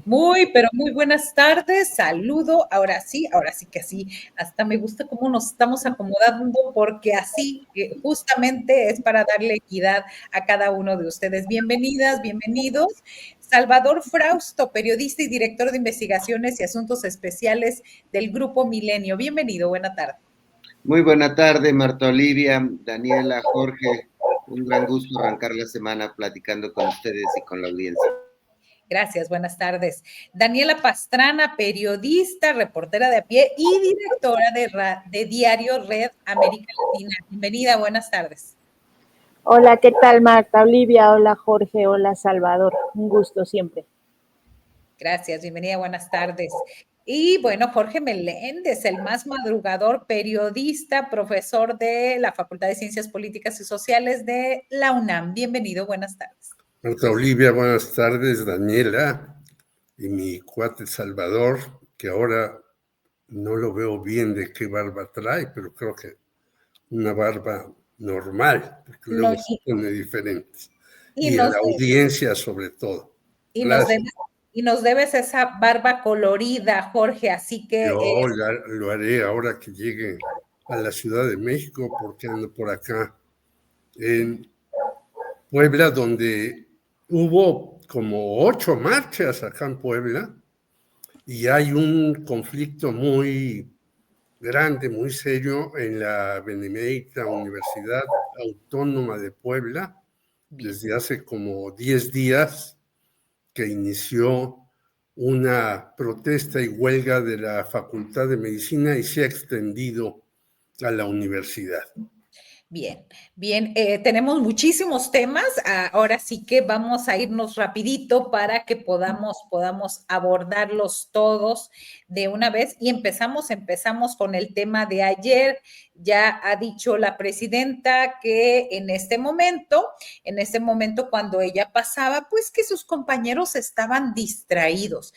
Muy, pero muy buenas tardes, saludo, ahora sí que sí, hasta me gusta cómo nos estamos acomodando porque así justamente es para darle equidad a cada uno de ustedes. Bienvenidas, bienvenidos. Salvador Frausto, periodista y director de investigaciones y asuntos especiales del Grupo Milenio. Bienvenido, buena tarde. Muy buena tarde, Marta Olivia, Daniela, Jorge. Un gran gusto arrancar la semana platicando con ustedes y con la audiencia. Gracias, buenas tardes. Daniela Pastrana, periodista, reportera de a pie y directora de Diario Red América Latina. Bienvenida, buenas tardes. Hola, ¿qué tal, Marta Olivia? Hola, Jorge. Hola, Salvador. Un gusto siempre. Gracias, bienvenida, buenas tardes. Y bueno, Jorge Meléndez, el más madrugador, periodista, profesor de la Facultad de Ciencias Políticas y Sociales de la UNAM. Bienvenido, buenas tardes. Marta Olivia, buenas tardes, Daniela y mi cuate Salvador, que ahora no lo veo bien de qué barba trae, pero creo que una barba normal, porque No, luego se pone diferentes. y Y a nos, la audiencia sobre todo. y nos Gracias. debes, y nos debes esa barba colorida, Jorge, así que Yo lo haré ahora que llegue a la Ciudad de México, porque ando por acá en Puebla, donde hubo como 8 marchas acá en Puebla, y hay un conflicto muy grande, muy serio en la Benemérita Universidad Autónoma de Puebla, bien. desde hace como 10 días que inició una protesta y huelga de la Facultad de Medicina y se ha extendido a la universidad. Bien, bien, tenemos muchísimos temas, ahora sí que vamos a irnos rapidito para que podamos abordarlos todos de una vez y empezamos con el tema de ayer. Ya ha dicho la presidenta que en este momento cuando ella pasaba, pues que sus compañeros estaban distraídos.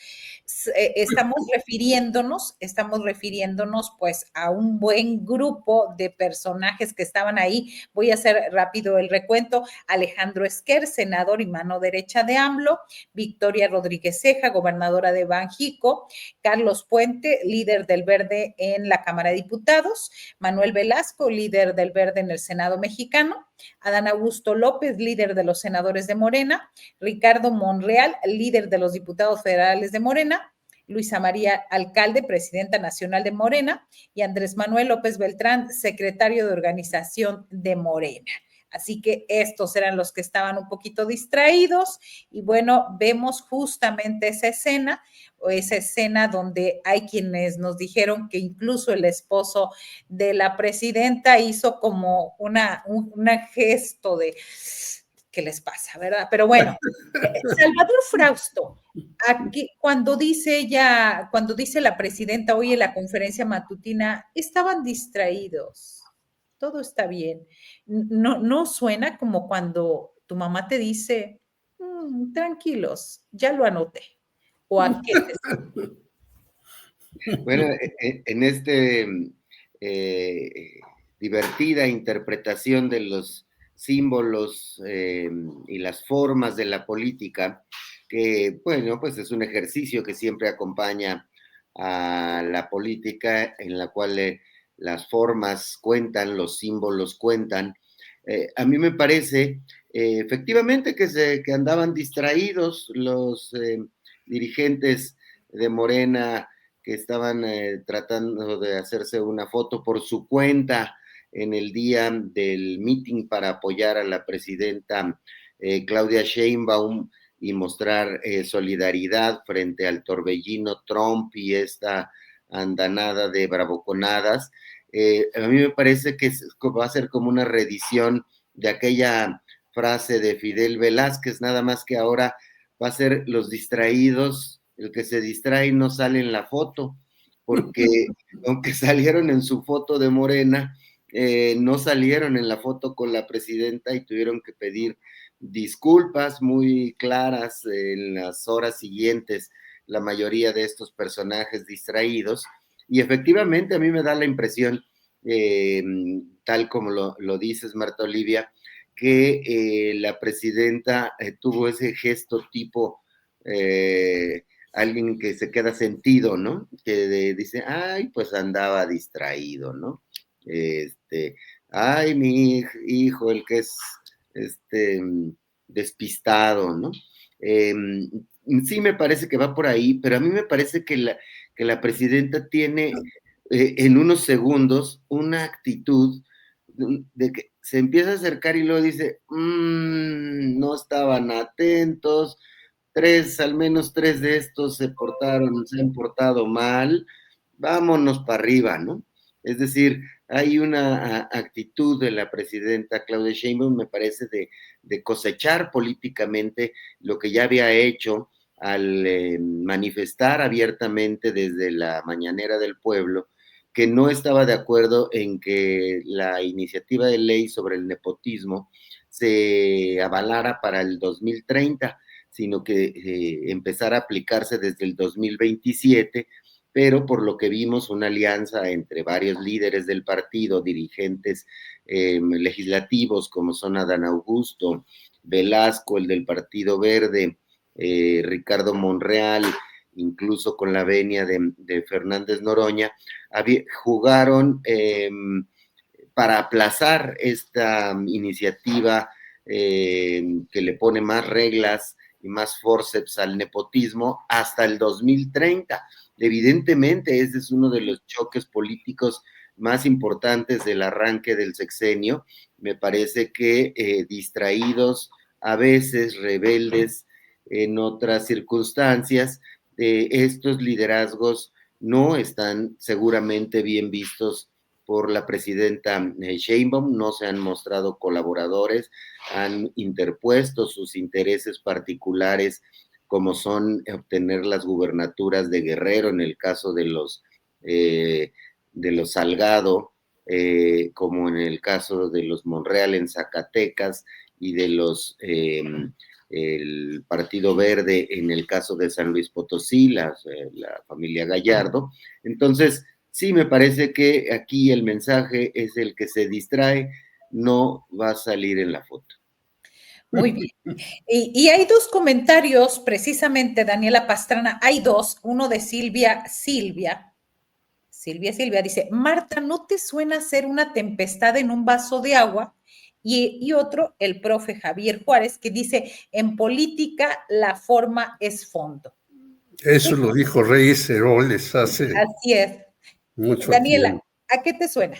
Estamos refiriéndonos pues a un buen grupo de personajes que estaban ahí. Voy a hacer rápido el recuento. Alejandro Esquer, senador y mano derecha de AMLO, Victoria Rodríguez Ceja, gobernadora de Banjico, Carlos Puente, líder del Verde en la Cámara de Diputados, Manuel Velasco, líder del Verde en el Senado mexicano, Adán Augusto López, líder de los senadores de Morena, Ricardo Monreal, líder de los diputados federales de Morena, Luisa María Alcalde, presidenta nacional de Morena, y Andrés Manuel López Beltrán, secretario de organización de Morena. Así que estos eran los que estaban un poquito distraídos y bueno, vemos justamente esa escena donde hay quienes nos dijeron que incluso el esposo de la presidenta hizo como un gesto de ¿qué les pasa, verdad? Pero bueno, Salvador Frausto, aquí, cuando dice la presidenta hoy en la conferencia matutina, estaban distraídos, todo está bien. No suena como cuando tu mamá te dice, tranquilos, ya lo anoté. ¿O a qué te Bueno, en este divertida interpretación de los símbolos y las formas de la política, que bueno, pues es un ejercicio que siempre acompaña a la política, en la cual las formas cuentan, los símbolos cuentan. A mí me parece efectivamente que andaban distraídos los dirigentes de Morena, que estaban tratando de hacerse una foto por su cuenta en el día del meeting para apoyar a la presidenta Claudia Sheinbaum y mostrar solidaridad frente al torbellino Trump y esta andanada de bravuconadas. A mí me parece que va a ser como una reedición de aquella frase de Fidel Velázquez, nada más que ahora va a ser los distraídos, el que se distrae no sale en la foto, porque aunque salieron en su foto de Morena, no salieron en la foto con la presidenta y tuvieron que pedir disculpas muy claras en las horas siguientes, la mayoría de estos personajes distraídos, y efectivamente a mí me da la impresión, tal como lo dices, Marta Olivia, que la presidenta tuvo ese gesto tipo alguien que se queda sentido, ¿no? Que dice, ay, pues andaba distraído, ¿no? Ay, mi hijo, el que es despistado, ¿no? Sí me parece que va por ahí, pero a mí me parece que la presidenta tiene en unos segundos una actitud de que se empieza a acercar y luego dice, no estaban atentos, al menos tres de estos se han portado mal, vámonos para arriba, ¿no? Es decir, hay una actitud de la presidenta Claudia Sheinbaum, me parece, de cosechar políticamente lo que ya había hecho al manifestar abiertamente desde la mañanera del pueblo que no estaba de acuerdo en que la iniciativa de ley sobre el nepotismo se avalara para el 2030, sino que empezara a aplicarse desde el 2027, pero por lo que vimos una alianza entre varios líderes del partido, dirigentes legislativos como son Adán Augusto, Velasco, el del Partido Verde, Ricardo Monreal, incluso con la venia de Fernández Noroña, jugaron para aplazar esta iniciativa que le pone más reglas y más forceps al nepotismo hasta el 2030. Evidentemente, ese es uno de los choques políticos más importantes del arranque del sexenio. Me parece que distraídos, a veces rebeldes en otras circunstancias, estos liderazgos no están seguramente bien vistos por la presidenta Sheinbaum, no se han mostrado colaboradores, han interpuesto sus intereses particulares, como son obtener las gubernaturas de Guerrero, en el caso de los Salgado, como en el caso de los Monreal en Zacatecas y de los el Partido Verde en el caso de San Luis Potosí, la familia Gallardo. Entonces, sí, me parece que aquí el mensaje es el que se distrae, no va a salir en la foto. Muy bien. Y hay dos comentarios, precisamente, Daniela Pastrana, hay dos, uno de Silvia, dice, Marta, ¿no te suena ser una tempestad en un vaso de agua? Y otro, el profe Javier Juárez, que dice, en política la forma es fondo. Eso lo dijo Reyes Heroles hace Así es. mucho Daniela, tiempo. ¿a qué te suena?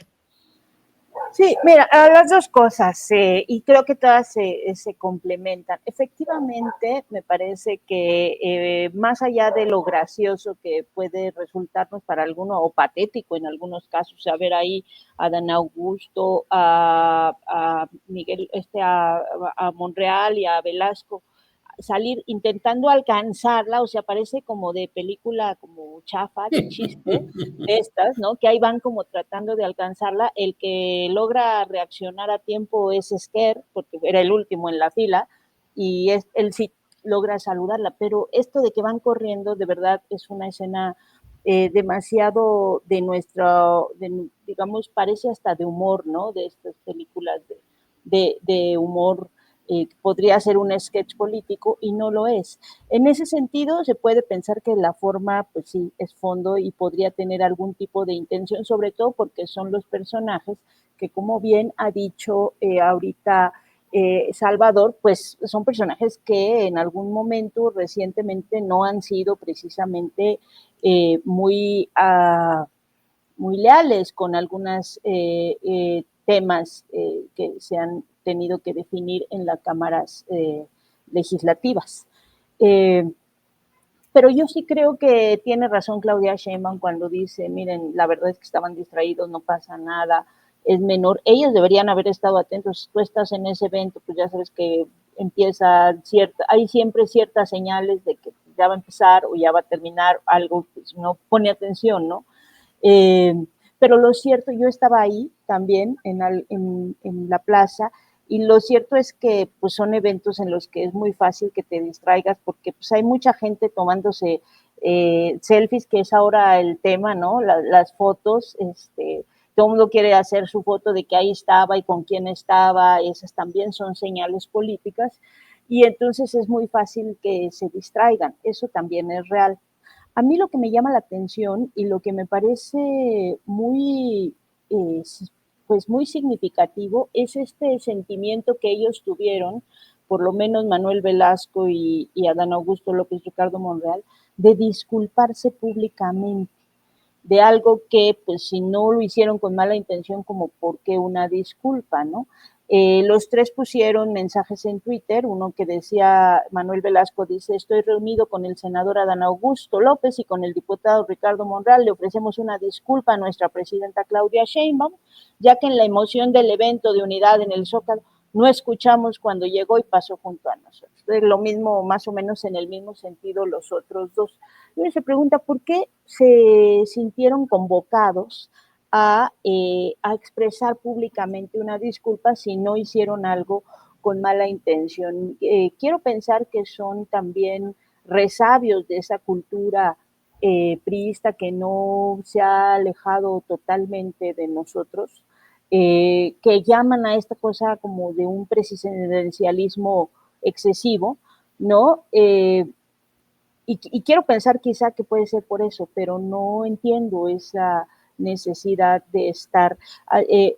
Sí, mira, las dos cosas, y creo que todas se complementan. Efectivamente, me parece que más allá de lo gracioso que puede resultarnos para alguno, o patético en algunos casos, a ver ahí a Dan Augusto, a Miguel, a Monreal y a Velasco, salir intentando alcanzarla, o sea, parece como de película, como chafa, de chiste, de estas, ¿no? Que ahí van como tratando de alcanzarla. El que logra reaccionar a tiempo es Esquer, porque era el último en la fila, y él sí logra saludarla, pero esto de que van corriendo, de verdad, es una escena demasiado de digamos, parece hasta de humor, ¿no? De estas películas de humor. Podría ser un sketch político y no lo es. En ese sentido, se puede pensar que la forma, pues sí, es fondo y podría tener algún tipo de intención, sobre todo porque son los personajes que, como bien ha dicho ahorita Salvador, pues son personajes que en algún momento recientemente no han sido precisamente muy leales con algunos temas que se han tenido que definir en las cámaras legislativas. Pero yo sí creo que tiene razón Claudia Sheinbaum cuando dice, miren, la verdad es que estaban distraídos, no pasa nada, es menor. Ellos deberían haber estado atentos. Si tú estás en ese evento, pues ya sabes que hay siempre ciertas señales de que ya va a empezar o ya va a terminar algo, pues no pone atención, ¿no? Pero lo cierto, yo estaba ahí también en la plaza, y lo cierto es que pues son eventos en los que es muy fácil que te distraigas porque pues hay mucha gente tomándose selfies, que es ahora el tema, ¿no? Las fotos, todo el mundo quiere hacer su foto de que ahí estaba y con quién estaba, esas también son señales políticas. y entonces es muy fácil que se distraigan. Eso también es real. A mí lo que me llama la atención y lo que me parece muy, pues muy significativo es este sentimiento que ellos tuvieron, por lo menos Manuel Velasco y Adán Augusto López Ricardo Monreal, de disculparse públicamente de algo que, pues, si no lo hicieron con mala intención, como por qué una disculpa, ¿no? Los tres pusieron mensajes en Twitter, uno que decía, Manuel Velasco dice, estoy reunido con el senador Adán Augusto López y con el diputado Ricardo Monreal, le ofrecemos una disculpa a nuestra presidenta Claudia Sheinbaum, ya que en la emoción del evento de unidad en el Zócalo no escuchamos cuando llegó y pasó junto a nosotros. Es lo mismo, más o menos en el mismo sentido los otros dos. Y uno se pregunta, ¿por qué se sintieron convocados a expresar públicamente una disculpa si no hicieron algo con mala intención? Quiero pensar que son también resabios de esa cultura priista que no se ha alejado totalmente de nosotros, que llaman a esta cosa como de un presidencialismo excesivo, ¿no? Y quiero pensar quizá que puede ser por eso, pero no entiendo esa necesidad de estar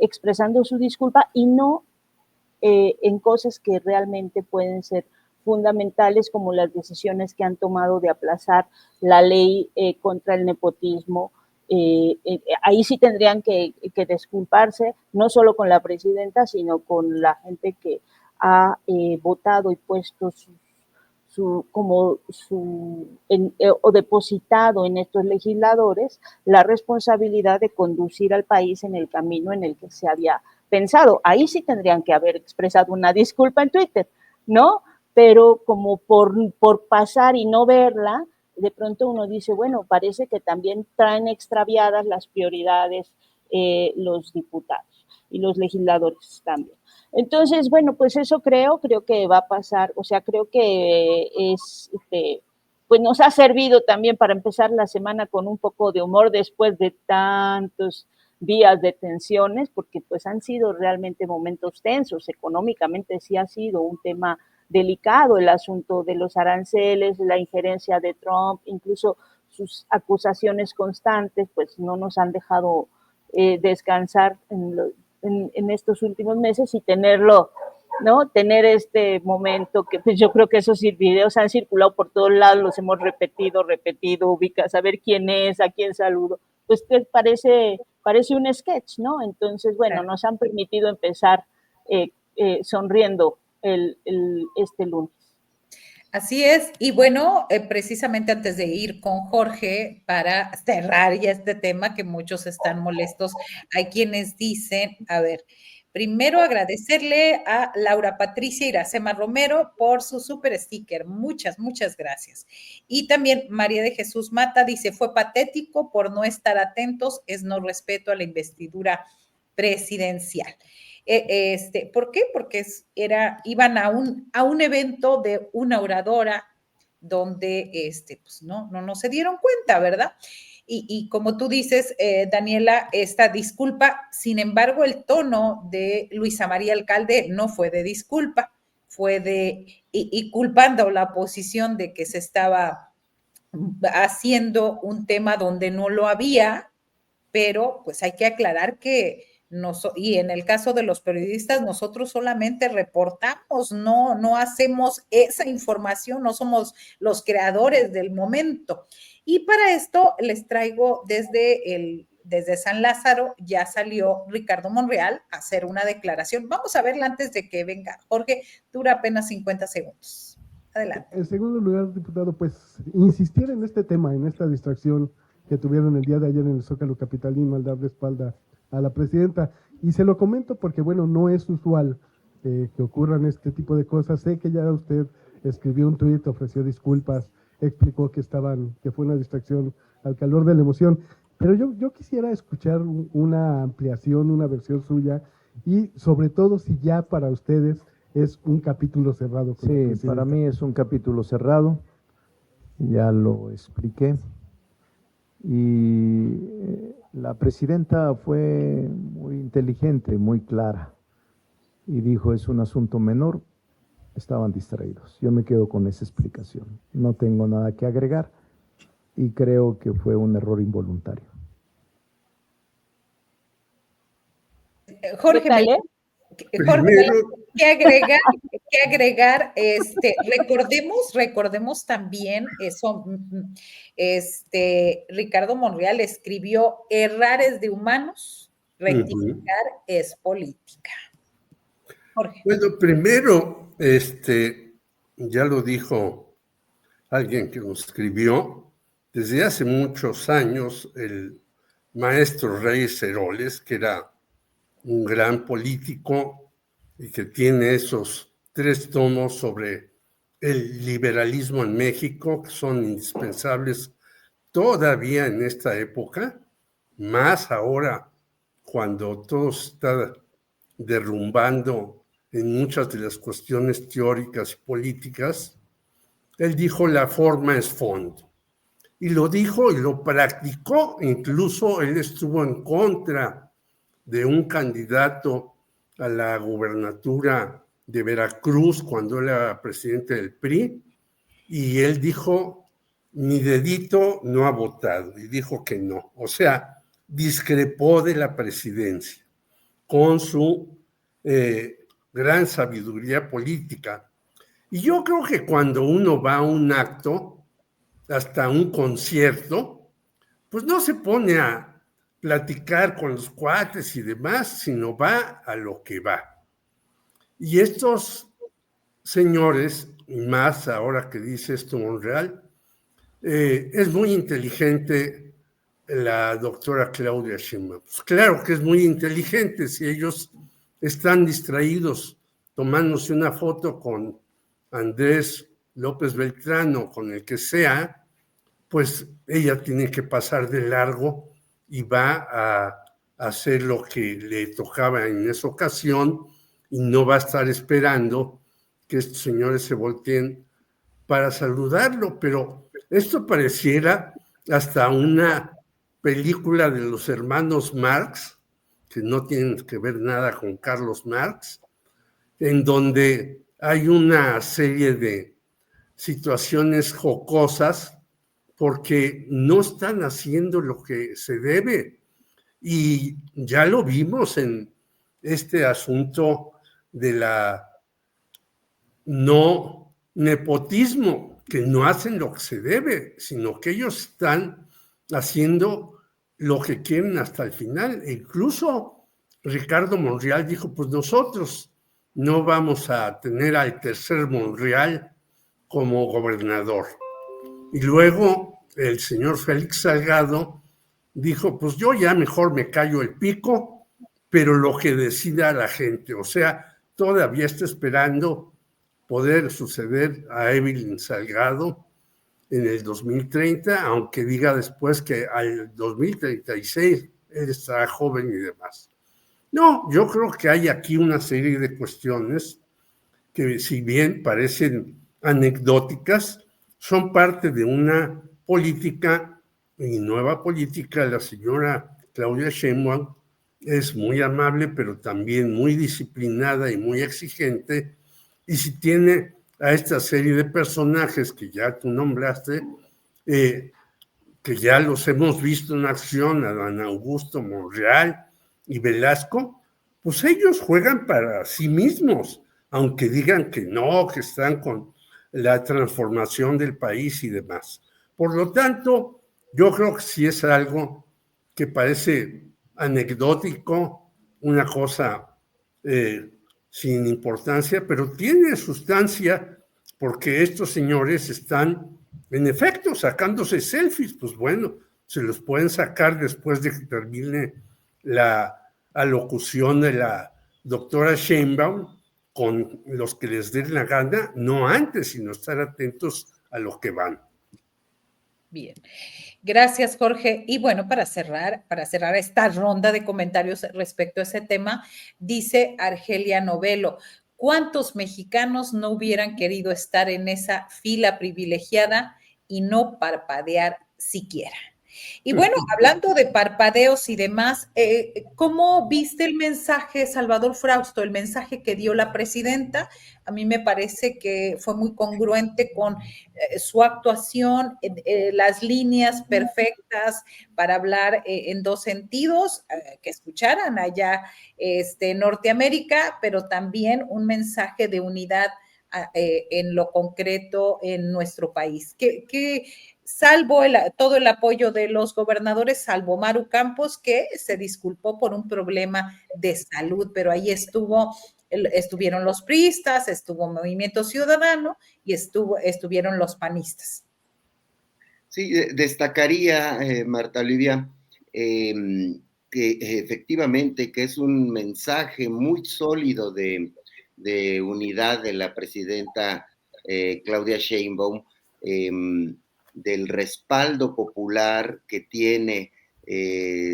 expresando su disculpa y no en cosas que realmente pueden ser fundamentales, como las decisiones que han tomado de aplazar la ley contra el nepotismo. Ahí sí tendrían que disculparse, no solo con la presidenta, sino con la gente que ha votado y puesto o depositado en estos legisladores la responsabilidad de conducir al país en el camino en el que se había pensado. Ahí sí tendrían que haber expresado una disculpa en Twitter, ¿no? Pero como por pasar y no verla, de pronto uno dice, bueno, parece que también traen extraviadas las prioridades los diputados y los legisladores también. Entonces, bueno, pues eso creo que va a pasar, o sea, creo que pues nos ha servido también para empezar la semana con un poco de humor después de tantos días de tensiones, porque pues han sido realmente momentos tensos, económicamente sí ha sido un tema delicado el asunto de los aranceles, la injerencia de Trump, incluso sus acusaciones constantes, pues no nos han dejado descansar en estos últimos meses y tenerlo, ¿no? Tener este momento que pues yo creo que esos videos han circulado por todos lados, los hemos repetido, ubicas, saber quién es, a quién saludo, pues que parece un sketch, ¿no? Entonces, bueno, nos han permitido empezar sonriendo este lunes. Así es, y bueno, precisamente antes de ir con Jorge para cerrar ya este tema que muchos están molestos, hay quienes dicen, a ver, primero agradecerle a Laura Patricia Iracema Romero por su super sticker, muchas gracias. Y también María de Jesús Mata dice, fue patético por no estar atentos, es no respeto a la investidura presidencial. ¿Por qué? Porque iban a un evento de una oradora donde pues no se dieron cuenta, ¿verdad? Y como tú dices, Daniela, esta disculpa, sin embargo, el tono de Luisa María Alcalde no fue de disculpa, fue y culpando a la oposición de que se estaba haciendo un tema donde no lo había, pero pues hay que aclarar que y en el caso de los periodistas, nosotros solamente reportamos, no hacemos esa información, no somos los creadores del momento. Y para esto les traigo desde San Lázaro, ya salió Ricardo Monreal a hacer una declaración. Vamos a verla antes de que venga. Jorge, dura apenas 50 segundos. Adelante. En segundo lugar, diputado, pues insistir en este tema, en esta distracción que tuvieron el día de ayer en el Zócalo capitalino al dar de espalda a la presidenta. Y se lo comento porque, bueno, no es usual que ocurran este tipo de cosas. Sé que ya usted escribió un tuit, ofreció disculpas, explicó que fue una distracción al calor de la emoción. Pero yo quisiera escuchar una ampliación, una versión suya y sobre todo si ya para ustedes es un capítulo cerrado. Sí, para mí es un capítulo cerrado, ya lo expliqué. Y la presidenta fue muy inteligente, muy clara, y dijo, es un asunto menor, estaban distraídos. Yo me quedo con esa explicación. No tengo nada que agregar y creo que fue un error involuntario. Jorge, Primero, ¿qué agregar? Recordemos también eso, Ricardo Monreal escribió: errar es de humanos, rectificar es política. Jorge. bueno, primero, ya lo dijo alguien que nos escribió, desde hace muchos años, el maestro Reyes Heroles, que era un gran político y que tiene esos 3 tomos sobre el liberalismo en México, que son indispensables todavía en esta época, más ahora cuando todo se está derrumbando en muchas de las cuestiones teóricas y políticas. Él dijo: la forma es fondo. Y lo dijo y lo practicó. Incluso él estuvo en contra de un candidato a la gubernatura de Veracruz cuando era presidente del PRI, y él dijo: mi dedito no ha votado, y dijo que no. O sea, discrepó de la presidencia con su gran sabiduría política. Y yo creo que cuando uno va a un acto, hasta un concierto, pues no se pone a platicar con los cuates y demás, sino va a lo que va. Y estos señores, y más ahora que dice esto Monreal, es muy inteligente la doctora Claudia Sheinbaum. Pues claro que es muy inteligente. Si ellos están distraídos tomándose una foto con Andrés López Beltrán o con el que sea, pues ella tiene que pasar de largo y va a hacer lo que le tocaba en esa ocasión y no va a estar esperando que estos señores se volteen para saludarlo. Pero esto pareciera hasta una película de los hermanos Marx, que no tienen que ver nada con Carlos Marx, en donde hay una serie de situaciones jocosas porque no están haciendo lo que se debe. Y ya lo vimos en este asunto de la no nepotismo, que no hacen lo que se debe, sino que ellos están haciendo lo que quieren hasta el final. E incluso Ricardo Monreal dijo: pues nosotros no vamos a tener al tercer Monreal como gobernador. Y luego el señor Félix Salgado dijo: pues yo ya mejor me callo el pico, pero lo que decida la gente. O sea, todavía está esperando poder suceder a Evelyn Salgado en el 2030, aunque diga después que al 2036 él estará joven y demás. No, yo creo que hay aquí una serie de cuestiones que, si bien parecen anecdóticas, son parte de una política y nueva política. La señora Claudia Sheinbaum es muy amable, pero también muy disciplinada y muy exigente. Y si tiene a esta serie de personajes que ya tú nombraste, que ya los hemos visto en acción, a Dan Augusto Monreal y Velasco, pues ellos juegan para sí mismos, aunque digan que no, que están con la transformación del país y demás. Por lo tanto, yo creo que sí es algo que parece anecdótico, una cosa sin importancia, pero tiene sustancia, porque estos señores están, en efecto, sacándose selfies. Pues bueno, se los pueden sacar después de que termine la alocución de la doctora Sheinbaum con los que les den la gana, no antes, sino estar atentos a lo que van. Bien, gracias, Jorge. Y bueno, para cerrar esta ronda de comentarios respecto a ese tema, dice Argelia Novelo: ¿cuántos mexicanos no hubieran querido estar en esa fila privilegiada y no parpadear siquiera? Y bueno, hablando de parpadeos y demás, ¿cómo viste el mensaje, Salvador Frausto, el mensaje que dio la presidenta? A mí me parece que fue muy congruente con su actuación, las líneas perfectas para hablar en dos sentidos, que escucharan allá en Norteamérica, pero también un mensaje de unidad en lo concreto en nuestro país. Salvo todo el apoyo de los gobernadores, salvo Maru Campos, que se disculpó por un problema de salud, pero ahí estuvieron los priistas, estuvo Movimiento Ciudadano y estuvieron los panistas. Sí, destacaría, Marta Olivia, que efectivamente que es un mensaje muy sólido de unidad de la presidenta Claudia Sheinbaum, del respaldo popular que tiene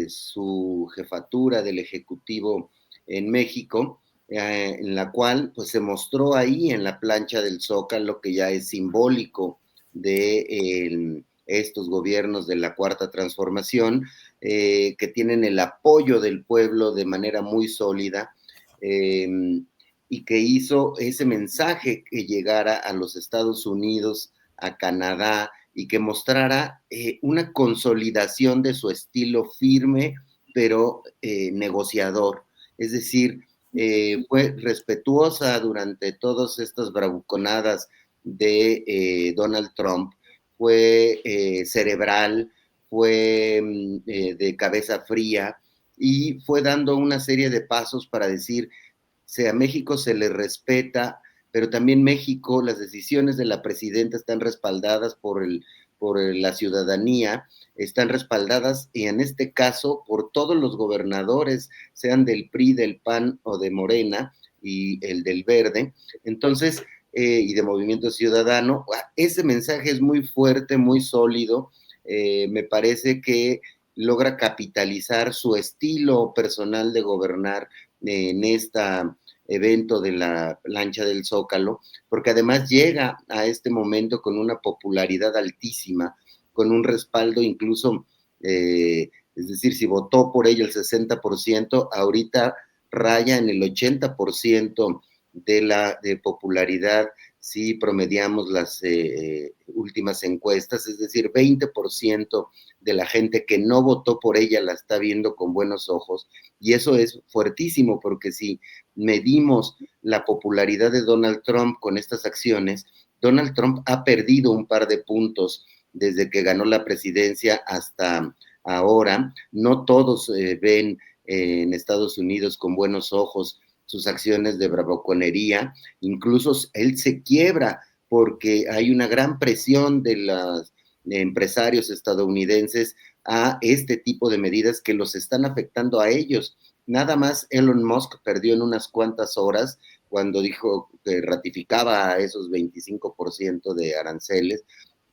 su jefatura del Ejecutivo en México, en la cual pues se mostró ahí en la plancha del Zócalo, que ya es simbólico de estos gobiernos de la Cuarta Transformación, que tienen el apoyo del pueblo de manera muy sólida, y que hizo ese mensaje que llegara a los Estados Unidos, a Canadá, y que mostrara una consolidación de su estilo firme, pero negociador. Es decir, fue respetuosa durante todas estas bravuconadas de Donald Trump, fue cerebral, fue de cabeza fría, y fue dando una serie de pasos para decir, a México se le respeta, pero también México, las decisiones de la presidenta están respaldadas por la ciudadanía, están respaldadas, y en este caso, por todos los gobernadores, sean del PRI, del PAN o de Morena, y el del Verde. Entonces, y de Movimiento Ciudadano, ese mensaje es muy fuerte, muy sólido, me parece que logra capitalizar su estilo personal de gobernar en este evento de la plancha del Zócalo, porque además llega a este momento con una popularidad altísima, con un respaldo incluso, es decir, si votó por ella el 60%, ahorita raya en el 80% de popularidad si promediamos las últimas encuestas, es decir, 20% de la gente que no votó por ella la está viendo con buenos ojos, y eso es fuertísimo, porque si medimos la popularidad de Donald Trump con estas acciones, Donald Trump ha perdido un par de puntos desde que ganó la presidencia hasta ahora. No todos ven en Estados Unidos con buenos ojos sus acciones de bravuconería, incluso él se quiebra porque hay una gran presión de los empresarios estadounidenses a este tipo de medidas que los están afectando a ellos. Nada más Elon Musk perdió en unas cuantas horas cuando dijo que ratificaba a esos 25% de aranceles,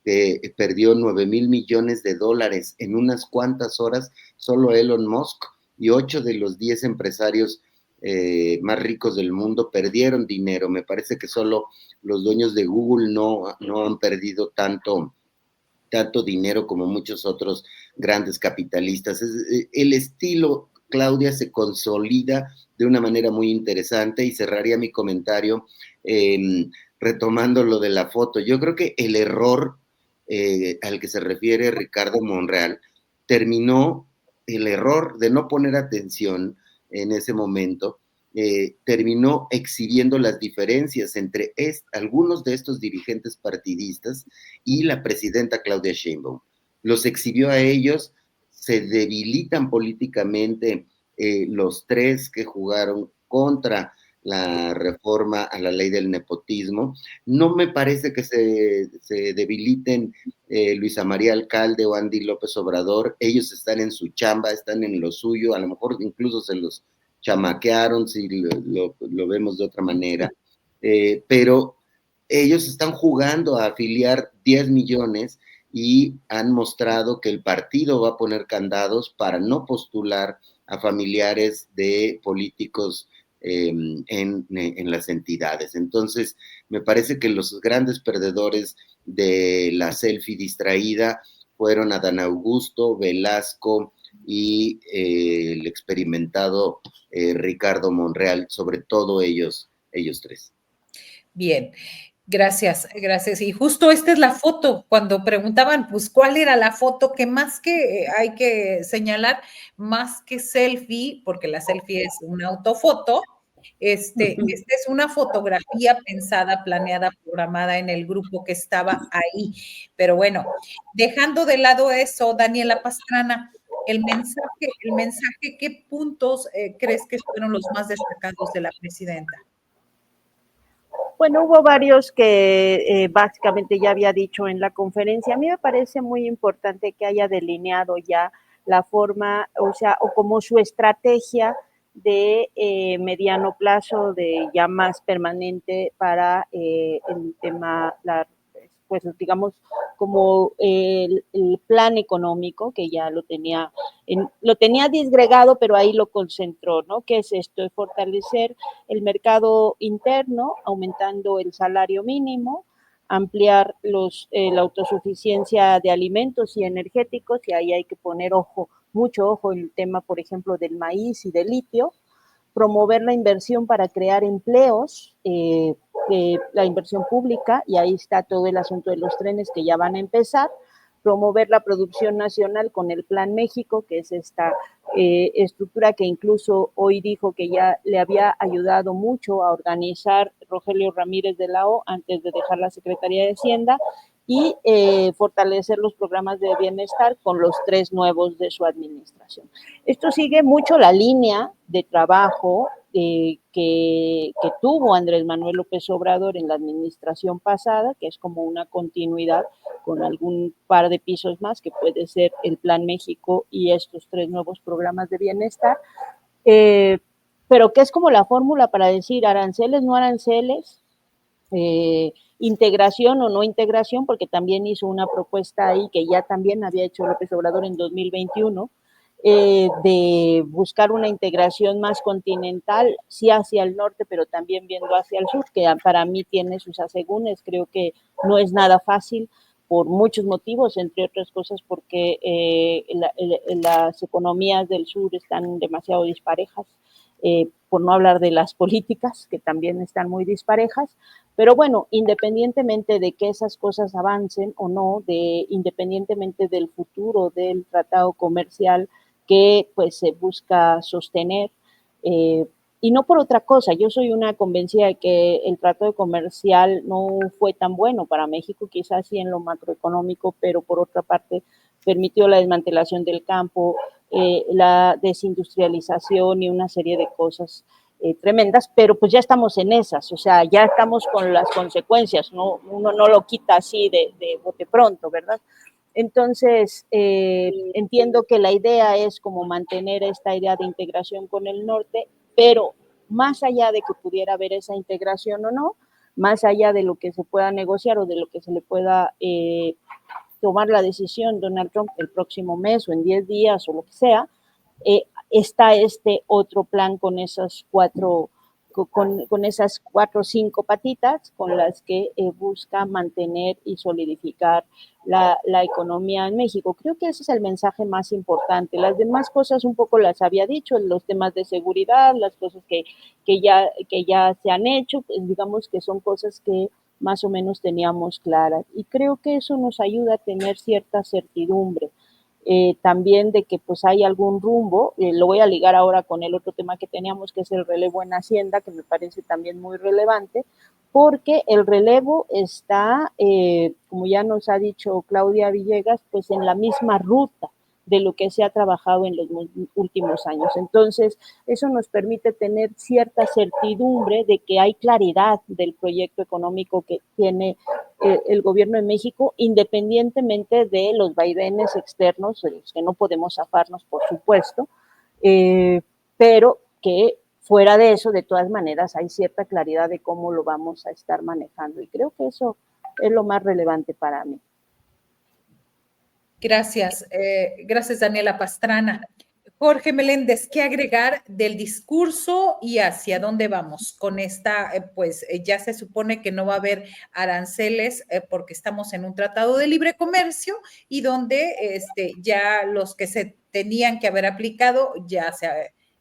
perdió $9,000 millones en unas cuantas horas, solo Elon Musk, y 8 de los 10 empresarios más ricos del mundo perdieron dinero. Me parece que solo los dueños de Google no han perdido tanto dinero como muchos otros grandes capitalistas. El estilo, Claudia, se consolida de una manera muy interesante, y cerraría mi comentario retomando lo de la foto. Yo creo que el error al que se refiere Ricardo Monreal, el error de no poner atención en ese momento, terminó exhibiendo las diferencias entre algunos de estos dirigentes partidistas y la presidenta Claudia Sheinbaum. Los exhibió a ellos, se debilitan políticamente los tres que jugaron contra la reforma a la ley del nepotismo. No me parece que se debiliten Luisa María Alcalde o Andy López Obrador. Ellos están en su chamba, están en lo suyo, a lo mejor incluso se los chamaquearon, si lo vemos de otra manera, pero ellos están jugando a afiliar 10 millones y han mostrado que el partido va a poner candados para no postular a familiares de políticos en las entidades. Entonces, me parece que los grandes perdedores de la selfie distraída fueron Adán Augusto, Velasco y el experimentado Ricardo Monreal, sobre todo ellos tres. Bien, gracias, gracias. Y justo esta es la foto, cuando preguntaban, pues, ¿cuál era la foto que más que hay que señalar, más que selfie, porque la selfie es una autofoto, esta es una fotografía pensada, planeada, programada en el grupo que estaba ahí. Pero bueno, dejando de lado eso, Daniela Pastrana, el mensaje, ¿qué puntos crees que fueron los más destacados de la presidenta? Bueno, hubo varios que básicamente ya había dicho en la conferencia. A mí me parece muy importante que haya delineado ya la forma, o sea, o como su estrategia de mediano plazo, de ya más permanente para el tema, pues digamos, como el plan económico, que ya lo tenía disgregado, pero ahí lo concentró, ¿no? ¿Qué es esto? Es fortalecer el mercado interno, aumentando el salario mínimo, ampliar la autosuficiencia de alimentos y energéticos, y ahí hay que poner mucho ojo en el tema, por ejemplo, del maíz y del litio, promover la inversión para crear empleos, la inversión pública, y ahí está todo el asunto de los trenes que ya van a empezar, promover la producción nacional con el Plan México, que es esta estructura que incluso hoy dijo que ya le había ayudado mucho a organizar Rogelio Ramírez de la O antes de dejar la Secretaría de Hacienda, y fortalecer los programas de bienestar con los 3 nuevos de su administración. Esto sigue mucho la línea de trabajo que tuvo Andrés Manuel López Obrador en la administración pasada, que es como una continuidad con algún par de pisos más, que puede ser el Plan México y estos 3 nuevos programas de bienestar, pero que es como la fórmula para decir aranceles, no aranceles, integración o no integración, porque también hizo una propuesta ahí que ya también había hecho López Obrador en 2021, de buscar una integración más continental, sí hacia el norte, pero también viendo hacia el sur, que para mí tiene sus asegúnes. Creo que no es nada fácil por muchos motivos, entre otras cosas porque las economías del sur están demasiado disparejas, por no hablar de las políticas, que también están muy disparejas. Pero bueno, independientemente de que esas cosas avancen o no, independientemente del futuro del tratado comercial que pues se busca sostener, y no por otra cosa. Yo soy una convencida de que el tratado comercial no fue tan bueno para México, quizás sí en lo macroeconómico, pero por otra parte permitió la desmantelación del campo, la desindustrialización y una serie de cosas tremendas, pero pues ya estamos en esas, o sea, ya estamos con las consecuencias, ¿no? Uno no lo quita así de bote pronto, ¿verdad? Entonces, entiendo que la idea es como mantener esta idea de integración con el norte, pero más allá de que pudiera haber esa integración o no, más allá de lo que se pueda negociar o de lo que se le pueda tomar la decisión Donald Trump el próximo mes o en 10 días o lo que sea, está este otro plan con esas cuatro o 5 patitas con las que busca mantener y solidificar la economía en México. Creo que ese es el mensaje más importante. Las demás cosas un poco las había dicho, los temas de seguridad, las cosas que ya se han hecho, pues digamos que son cosas que más o menos teníamos claras. Y creo que eso nos ayuda a tener cierta certidumbre. También de que pues hay algún rumbo, lo voy a ligar ahora con el otro tema que teníamos, que es el relevo en Hacienda, que me parece también muy relevante, porque el relevo está, como ya nos ha dicho Claudia Villegas, pues en la misma ruta de lo que se ha trabajado en los últimos años. Entonces, eso nos permite tener cierta certidumbre de que hay claridad del proyecto económico que tiene el gobierno de México, independientemente de los vaivenes externos, de los que no podemos zafarnos, por supuesto, pero que fuera de eso, de todas maneras, hay cierta claridad de cómo lo vamos a estar manejando. Y creo que eso es lo más relevante para mí. Gracias, gracias Daniela Pastrana. Jorge Meléndez, ¿qué agregar del discurso y hacia dónde vamos con esta? Ya se supone que no va a haber aranceles porque estamos en un tratado de libre comercio y donde ya los que se tenían que haber aplicado ya se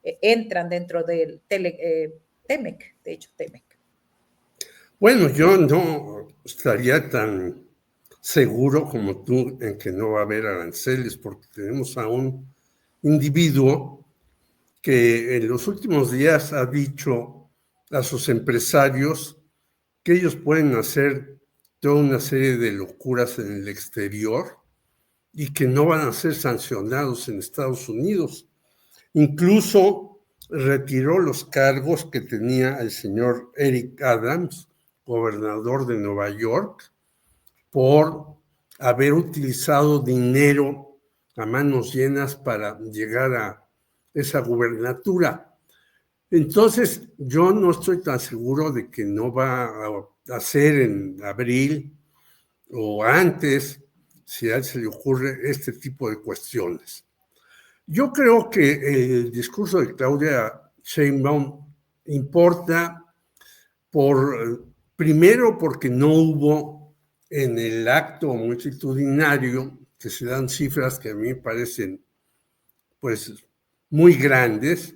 entran dentro del TEMEC, de hecho, TEMEC. Bueno, yo no estaría tan seguro como tú en que no va a haber aranceles, porque tenemos a un individuo que en los últimos días ha dicho a sus empresarios que ellos pueden hacer toda una serie de locuras en el exterior y que no van a ser sancionados en Estados Unidos. Incluso retiró los cargos que tenía el señor Eric Adams, gobernador de Nueva York, por haber utilizado dinero a manos llenas para llegar a esa gubernatura. Entonces, yo no estoy tan seguro de que no va a hacer en abril o antes, si a él se le ocurre este tipo de cuestiones. Yo creo que el discurso de Claudia Sheinbaum importa primero porque no hubo en el acto multitudinario, que se dan cifras que a mí me parecen pues muy grandes,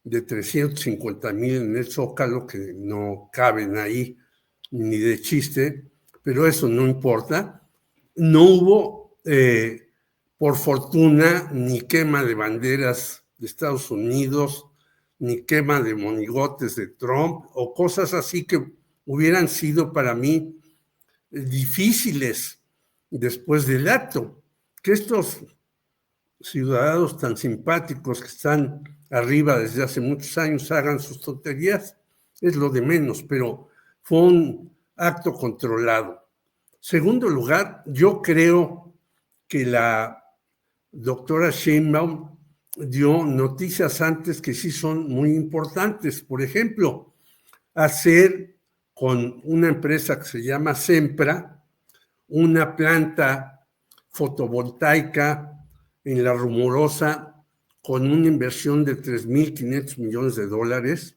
de 350,000 en el Zócalo, que no caben ahí ni de chiste, pero eso no importa. No hubo, por fortuna, ni quema de banderas de Estados Unidos, ni quema de monigotes de Trump, o cosas así que hubieran sido para mí difíciles después del acto. Que estos ciudadanos tan simpáticos que están arriba desde hace muchos años hagan sus tonterías, es lo de menos, pero fue un acto controlado. Segundo lugar, yo creo que la doctora Sheinbaum dio noticias antes que sí son muy importantes. Por ejemplo, hacer con una empresa que se llama Sempra una planta fotovoltaica en La Rumorosa con una inversión de $3,500 millones,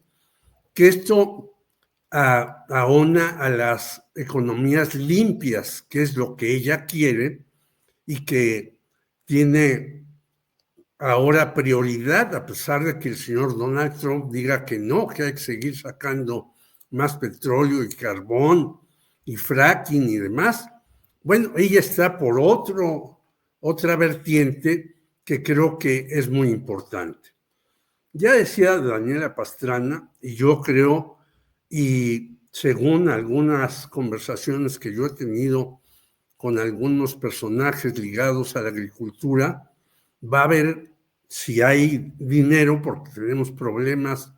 que esto ahona a las economías limpias, que es lo que ella quiere y que tiene ahora prioridad, a pesar de que el señor Donald Trump diga que no, que hay que seguir sacando más petróleo y carbón y fracking y demás. Bueno, ella está por otra vertiente que creo que es muy importante. Ya decía Daniela Pastrana, y yo creo, y según algunas conversaciones que yo he tenido con algunos personajes ligados a la agricultura, va a haber, si hay dinero, porque tenemos problemas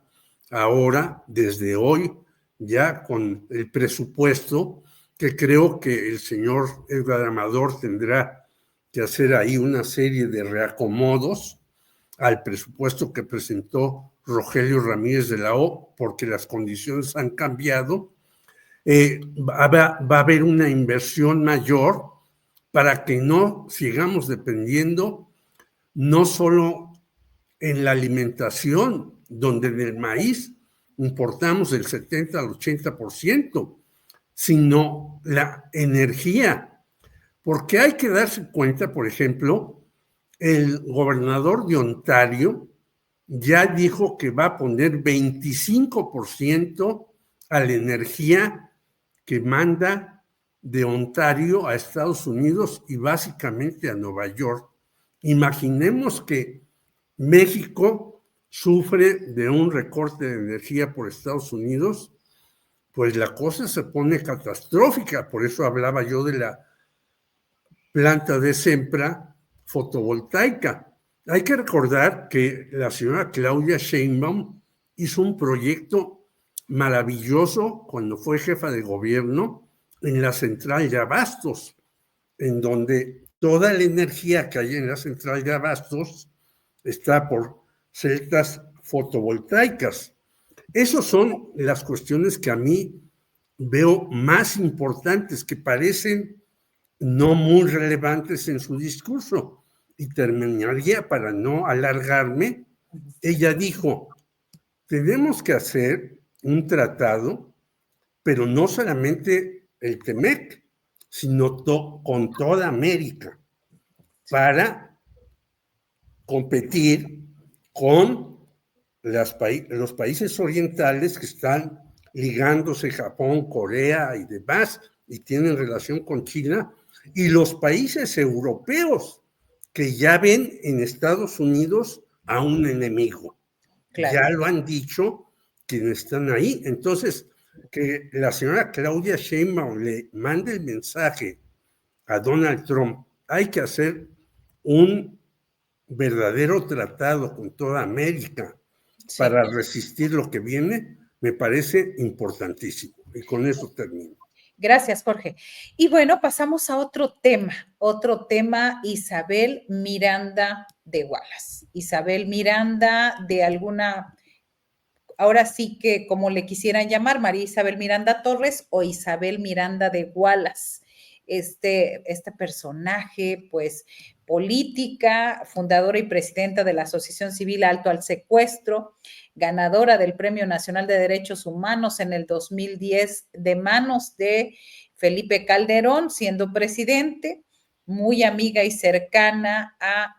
ahora, desde hoy, ya con el presupuesto, que creo que el señor Edgar Amador tendrá que hacer ahí una serie de reacomodos al presupuesto que presentó Rogelio Ramírez de la O, porque las condiciones han cambiado. Va a haber una inversión mayor para que no sigamos dependiendo no solo en la alimentación, donde en el maíz importamos del 70 al 80%, sino la energía. Porque hay que darse cuenta, por ejemplo, el gobernador de Ontario ya dijo que va a poner 25% a la energía que manda de Ontario a Estados Unidos y básicamente a Nueva York. Imaginemos que México sufre de un recorte de energía por Estados Unidos, pues la cosa se pone catastrófica. Por eso hablaba yo de la planta de Sempra fotovoltaica. Hay que recordar que la señora Claudia Sheinbaum hizo un proyecto maravilloso cuando fue jefa de gobierno en la central de Abastos, en donde toda la energía que hay en la central de Abastos está por celdas fotovoltaicas. Esas son las cuestiones que a mí veo más importantes, que parecen no muy relevantes en su discurso. y terminaría para no alargarme, ella dijo, tenemos que hacer un tratado, pero no solamente el TEMEC, sino con toda América, para competir con los países orientales que están ligándose, Japón, Corea y demás, y tienen relación con China, y los países europeos que ya ven en Estados Unidos a un enemigo. Claro. Ya lo han dicho quienes están ahí. Entonces, que la señora Claudia Sheinbaum le mande el mensaje a Donald Trump, hay que hacer un verdadero tratado con toda América para resistir lo que viene, me parece importantísimo. Y con eso termino. Gracias, Jorge. Y bueno, pasamos a otro tema, Isabel Miranda de Wallace. Isabel Miranda de alguna, ahora sí que como le quisieran llamar, María Isabel Miranda Torres o Isabel Miranda de Wallace. Este personaje, pues, política, fundadora y presidenta de la Asociación Civil Alto al Secuestro, ganadora del Premio Nacional de Derechos Humanos en el 2010 de manos de Felipe Calderón, siendo presidente, muy amiga y cercana a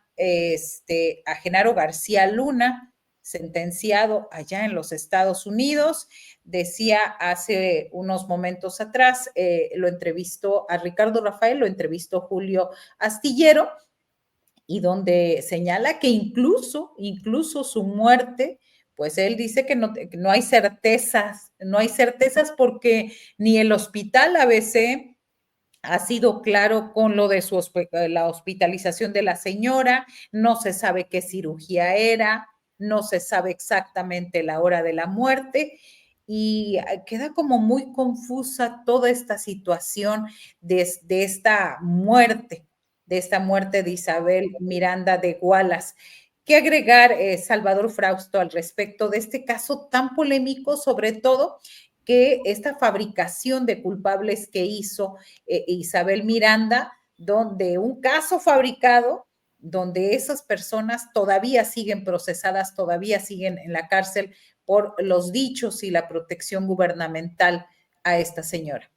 Genaro García Luna, sentenciado allá en los Estados Unidos. Decía hace unos momentos atrás, lo entrevistó a Ricardo Rafael, lo entrevistó Julio Astillero, y donde señala que incluso su muerte, pues él dice que no hay certezas porque ni el hospital ABC ha sido claro con lo de la hospitalización de la señora, no se sabe qué cirugía era, no se sabe exactamente la hora de la muerte, y queda como muy confusa toda esta situación de esta muerte de Isabel Miranda de Wallace. ¿Qué agregar, Salvador Frausto, al respecto de este caso tan polémico, sobre todo que esta fabricación de culpables que hizo Isabel Miranda, donde un caso fabricado, donde esas personas todavía siguen procesadas, todavía siguen en la cárcel por los dichos y la protección gubernamental a esta señora?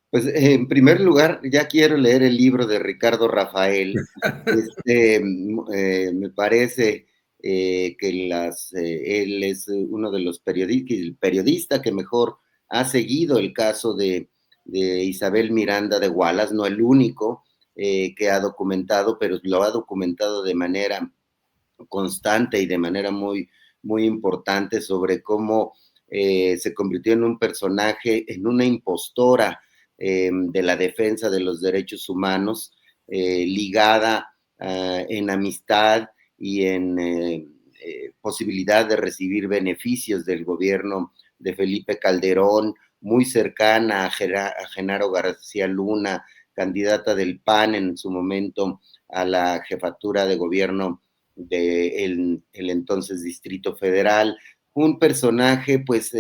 Pues en primer lugar, ya quiero leer el libro de Ricardo Rafael. Me parece que él es uno de los periodistas que mejor ha seguido el caso de Isabel Miranda de Wallace, no el único que ha documentado, pero lo ha documentado de manera constante y de manera muy, muy importante sobre cómo se convirtió en un personaje, en una impostora de la defensa de los derechos humanos, ligada en amistad y en posibilidad de recibir beneficios del gobierno de Felipe Calderón, muy cercana a Genaro García Luna, candidata del PAN en su momento a la jefatura de gobierno del entonces Distrito Federal, un personaje pues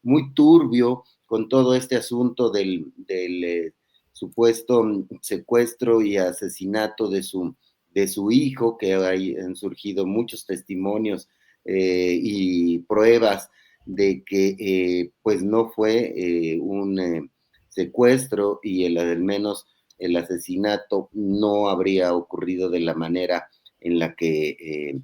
muy turbio con todo este asunto del supuesto secuestro y asesinato de su hijo, que han surgido muchos testimonios y pruebas de que pues no fue un secuestro y al menos el asesinato no habría ocurrido de la manera en la que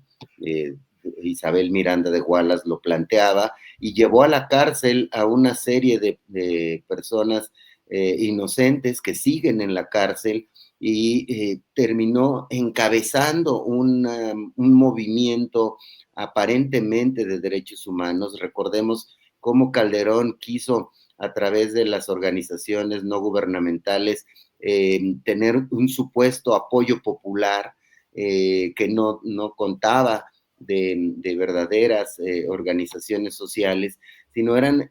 Isabel Miranda de Wallace lo planteaba, y llevó a la cárcel a una serie de personas inocentes que siguen en la cárcel, y terminó encabezando un movimiento aparentemente de derechos humanos. Recordemos cómo Calderón quiso, a través de las organizaciones no gubernamentales, tener un supuesto apoyo popular que no contaba de verdaderas organizaciones sociales, sino eran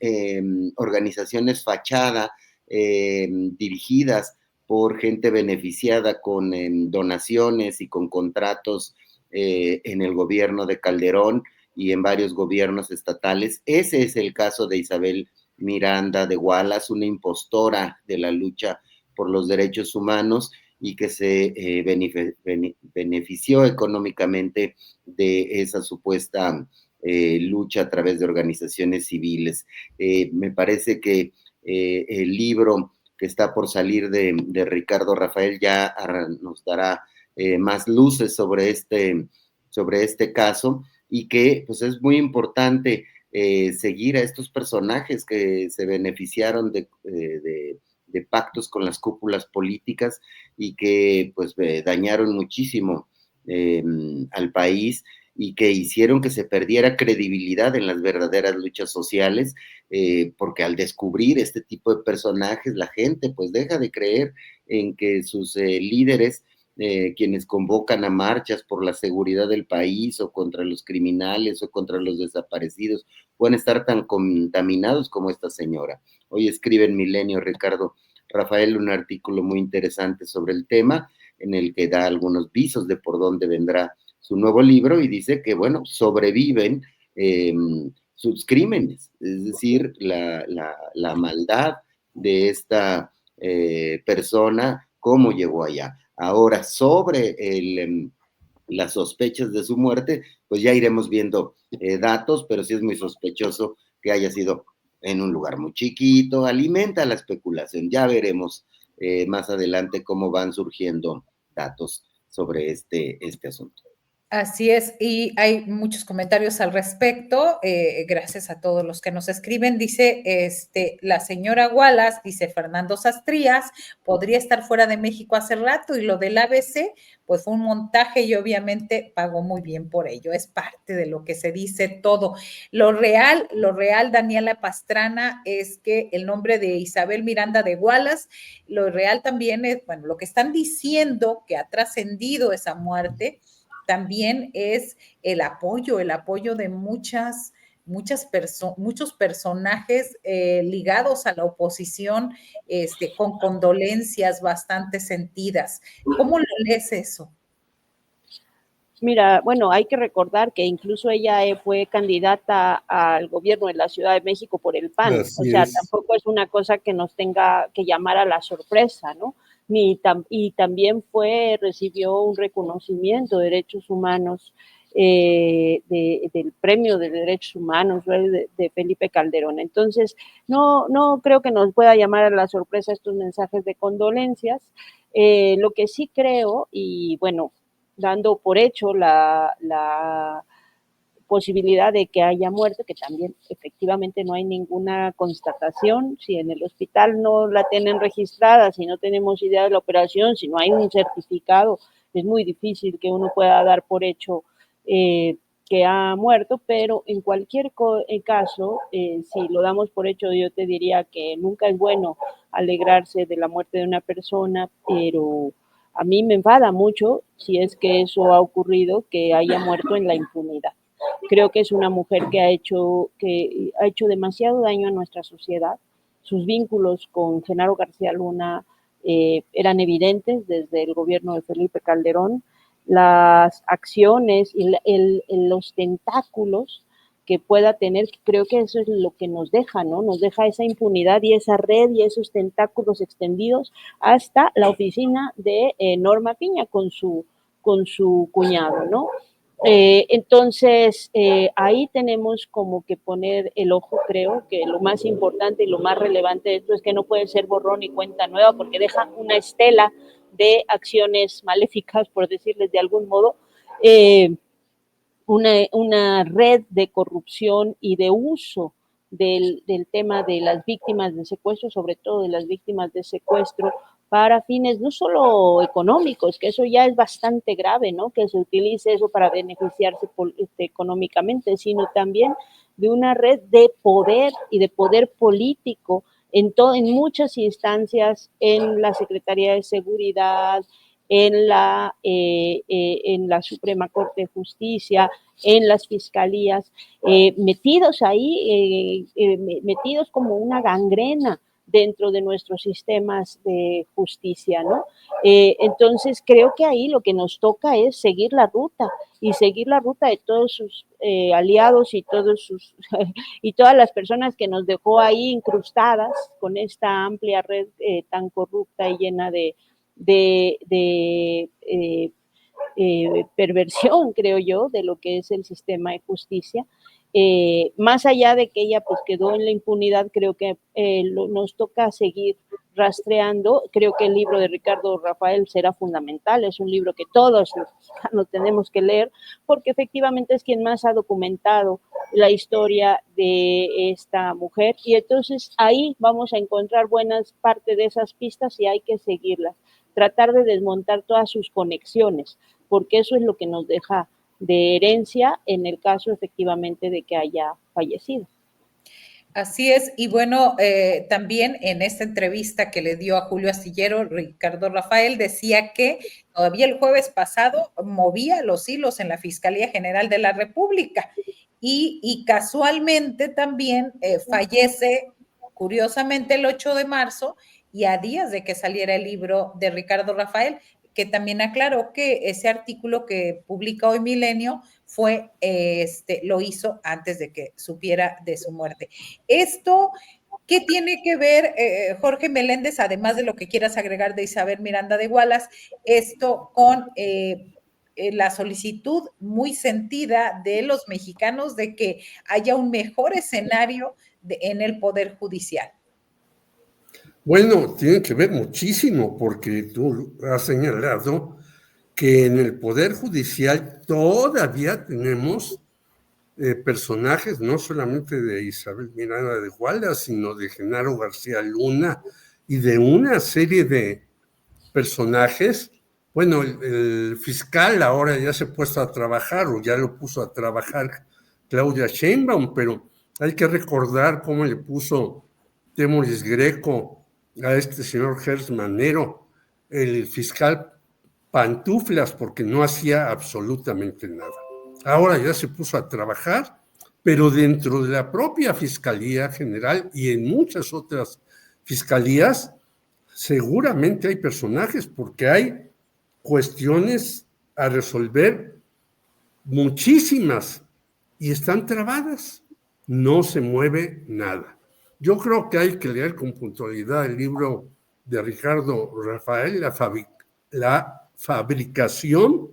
organizaciones fachada, dirigidas por gente beneficiada con donaciones y con contratos en el gobierno de Calderón y en varios gobiernos estatales. Ese es el caso de Isabel Miranda de Wallace, una impostora de la lucha por los derechos humanos, y que se benefició económicamente de esa supuesta lucha a través de organizaciones civiles. Me parece que el libro que está por salir de Ricardo Rafael ya nos dará más luces sobre este caso, y que pues es muy importante seguir a estos personajes que se beneficiaron de pactos con las cúpulas políticas y que pues dañaron muchísimo al país, y que hicieron que se perdiera credibilidad en las verdaderas luchas sociales, porque al descubrir este tipo de personajes, la gente pues deja de creer en que sus líderes, quienes convocan a marchas por la seguridad del país o contra los criminales o contra los desaparecidos, pueden estar tan contaminados como esta señora. Hoy escribe en Milenio Ricardo Rafael un artículo muy interesante sobre el tema, en el que da algunos visos de por dónde vendrá su nuevo libro, y dice que, bueno, sobreviven sus crímenes, es decir, la maldad de esta persona, cómo llegó allá. Ahora, sobre las sospechas de su muerte, pues ya iremos viendo datos, pero sí es muy sospechoso que haya sido en un lugar muy chiquito, alimenta la especulación. Ya veremos más adelante cómo van surgiendo datos sobre este asunto. Así es, y hay muchos comentarios al respecto, gracias a todos los que nos escriben. Dice la señora Wallace, dice Fernando Sastrías, podría estar fuera de México hace rato, y lo del ABC, pues fue un montaje y obviamente pagó muy bien por ello, es parte de lo que se dice todo. Lo real, Daniela Pastrana, es que el nombre de Isabel Miranda de Wallace, lo real también es, bueno, lo que están diciendo que ha trascendido esa muerte, también es el apoyo de muchos personajes ligados a la oposición, con condolencias bastante sentidas. ¿Cómo lo lees eso? Mira, bueno, hay que recordar que incluso ella fue candidata al gobierno de la Ciudad de México por el PAN. Así O sea, es. tampoco es una cosa que nos tenga que llamar a la sorpresa, ¿no? Y también recibió un reconocimiento de derechos humanos del Premio de Derechos Humanos de Felipe Calderón. Entonces, no creo que nos pueda llamar a la sorpresa estos mensajes de condolencias. Lo que sí creo, y bueno, dando por hecho la posibilidad de que haya muerte, que también efectivamente no hay ninguna constatación, si en el hospital no la tienen registrada, si no tenemos idea de la operación, si no hay un certificado, es muy difícil que uno pueda dar por hecho que ha muerto, pero en cualquier caso, si lo damos por hecho, yo te diría que nunca es bueno alegrarse de la muerte de una persona, pero a mí me enfada mucho, si es que eso ha ocurrido, que haya muerto en la impunidad. Creo que es una mujer que ha hecho demasiado daño a nuestra sociedad. Sus vínculos con Genaro García Luna eran evidentes desde el gobierno de Felipe Calderón. Las acciones y los tentáculos que pueda tener, creo que eso es lo que nos deja, ¿no? Nos deja esa impunidad y esa red y esos tentáculos extendidos hasta la oficina de Norma Piña con su cuñado, ¿no? Entonces, ahí tenemos como que poner el ojo. Creo que lo más importante y lo más relevante de esto es que no puede ser borrón y cuenta nueva, porque deja una estela de acciones maléficas, por decirles de algún modo, una red de corrupción y de uso del tema de las víctimas de secuestro, sobre todo de las víctimas de secuestro, para fines no solo económicos, que eso ya es bastante grave, ¿no? Que se utilice eso para beneficiarse económicamente, sino también de una red de poder y de poder político en muchas instancias, en la Secretaría de Seguridad, en la Suprema Corte de Justicia, en las fiscalías, metidos ahí, metidos como una gangrena dentro de nuestros sistemas de justicia, ¿no? Entonces creo que ahí lo que nos toca es seguir la ruta de todos sus aliados y y todas las personas que nos dejó ahí incrustadas con esta amplia red tan corrupta y llena de de perversión, creo yo, de lo que es el sistema de justicia. Más allá de que ella pues quedó en la impunidad, creo que nos toca seguir rastreando. Creo que el libro de Ricardo Rafael será fundamental, es un libro que todos los mexicanos tenemos que leer, porque efectivamente es quien más ha documentado la historia de esta mujer, y entonces ahí vamos a encontrar buenas parte de esas pistas y hay que seguirlas, tratar de desmontar todas sus conexiones, porque eso es lo que nos deja de herencia en el caso efectivamente de que haya fallecido. Así es, y bueno, también en esta entrevista que le dio a Julio Astillero, Ricardo Rafael decía que todavía el jueves pasado movía los hilos en la Fiscalía General de la República y casualmente también fallece, curiosamente, el 8 de marzo y a días de que saliera el libro de Ricardo Rafael, que también aclaró que ese artículo que publica hoy Milenio fue, lo hizo antes de que supiera de su muerte. Esto, ¿qué tiene que ver, Jorge Meléndez, además de lo que quieras agregar de Isabel Miranda de Wallace, esto con la solicitud muy sentida de los mexicanos de que haya un mejor escenario en el Poder Judicial? Bueno, tiene que ver muchísimo, porque tú has señalado que en el Poder Judicial todavía tenemos personajes, no solamente de Isabel Miranda de Wallace, sino de Genaro García Luna y de una serie de personajes. Bueno, el fiscal ahora ya se ha puesto a trabajar, o ya lo puso a trabajar Claudia Sheinbaum, pero hay que recordar cómo le puso Temoris Greco a este señor Gers Manero, el fiscal pantuflas, porque no hacía absolutamente nada. Ahora ya se puso a trabajar, pero dentro de la propia Fiscalía General y en muchas otras fiscalías, seguramente hay personajes, porque hay cuestiones a resolver muchísimas y están trabadas, no se mueve nada. Yo creo que hay que leer con puntualidad el libro de Ricardo Rafael, La fabricación,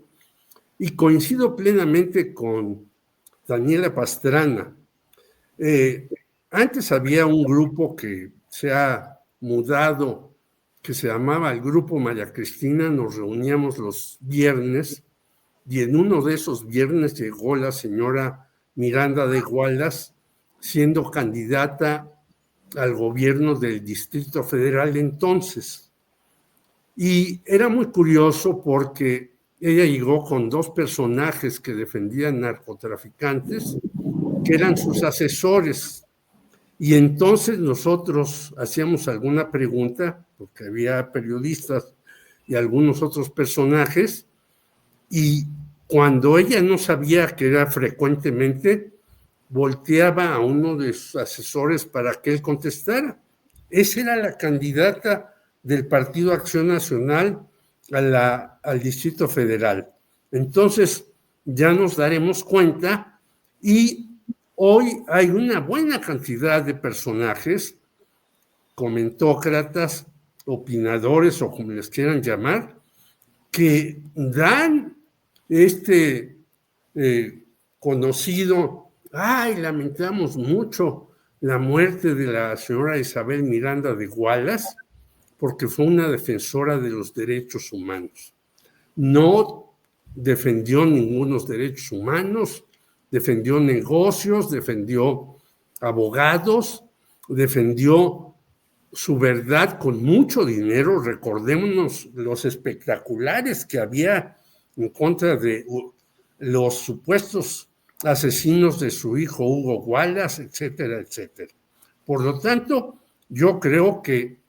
y coincido plenamente con Daniela Pastrana. Antes había un grupo que se ha mudado, que se llamaba el Grupo María Cristina, nos reuníamos los viernes, y en uno de esos viernes llegó la señora Miranda de Wallace, siendo candidata al gobierno del Distrito Federal entonces. Y era muy curioso porque ella llegó con dos personajes que defendían narcotraficantes, que eran sus asesores. Y entonces nosotros hacíamos alguna pregunta, porque había periodistas y algunos otros personajes, y cuando ella no sabía, que era frecuentemente, volteaba a uno de sus asesores para que él contestara. Esa era la candidata del Partido Acción Nacional al Distrito Federal. Entonces ya nos daremos cuenta, y hoy hay una buena cantidad de personajes, comentócratas, opinadores o como les quieran llamar, que dan conocido, lamentamos mucho la muerte de la señora Isabel Miranda de Wallace, porque fue una defensora de los derechos humanos. No defendió ningunos derechos humanos, defendió negocios, defendió abogados, defendió su verdad con mucho dinero. Recordémonos los espectaculares que había en contra de los supuestos asesinos de su hijo Hugo Wallace, etcétera, etcétera. Por lo tanto, yo creo que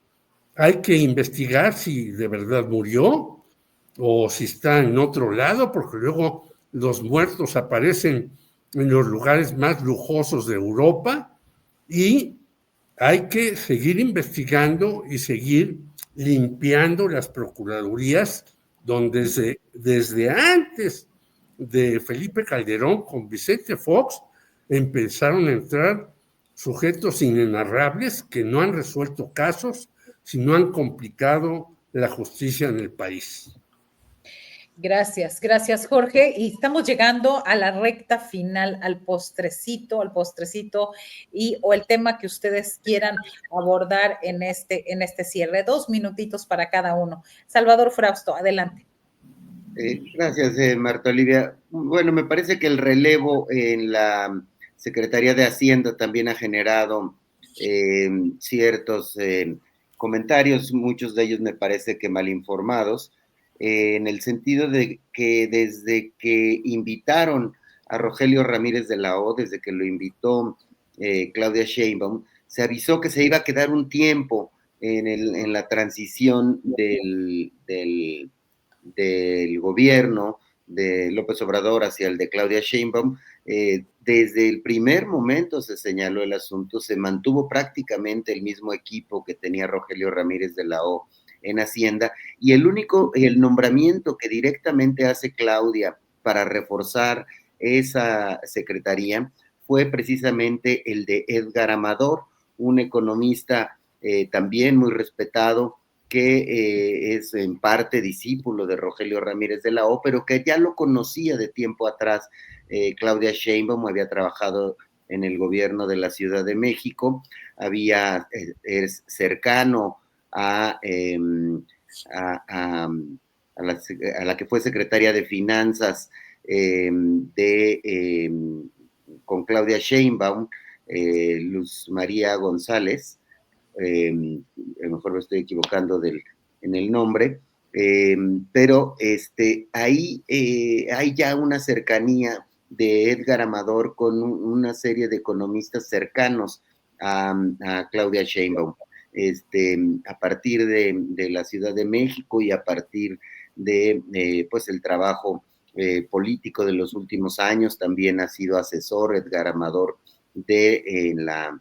hay que investigar si de verdad murió o si está en otro lado, porque luego los muertos aparecen en los lugares más lujosos de Europa, y hay que seguir investigando y seguir limpiando las procuradurías, donde desde antes de Felipe Calderón con Vicente Fox empezaron a entrar sujetos inenarrables que no han resuelto casos, sino han complicado la justicia en el país. Gracias Jorge. Y estamos llegando a la recta final, al postrecito o el tema que ustedes quieran abordar en este cierre. 2 minutitos para cada uno. Salvador Frausto, adelante. Gracias, Marta Olivia. Bueno, me parece que el relevo en la Secretaría de Hacienda también ha generado ciertos comentarios, muchos de ellos me parece que mal informados, en el sentido de que desde que invitaron a Rogelio Ramírez de la O, desde que lo invitó Claudia Sheinbaum, se avisó que se iba a quedar un tiempo en la transición del gobierno de López Obrador hacia el de Claudia Sheinbaum. Desde el primer momento se señaló el asunto, se mantuvo prácticamente el mismo equipo que tenía Rogelio Ramírez de la O en Hacienda, y el nombramiento que directamente hace Claudia para reforzar esa secretaría fue precisamente el de Edgar Amador, un economista también muy respetado, que es en parte discípulo de Rogelio Ramírez de la O, pero que ya lo conocía de tiempo atrás. Claudia Sheinbaum había trabajado en el gobierno de la Ciudad de México, es cercano a la que fue secretaria de Finanzas con Claudia Sheinbaum, Luz María González, a lo mejor me estoy equivocando en el nombre, pero ahí hay ya una cercanía de Edgar Amador con una serie de economistas cercanos a Claudia Sheinbaum, a partir de la Ciudad de México y a partir de pues el trabajo político de los últimos años. También ha sido asesor Edgar Amador en la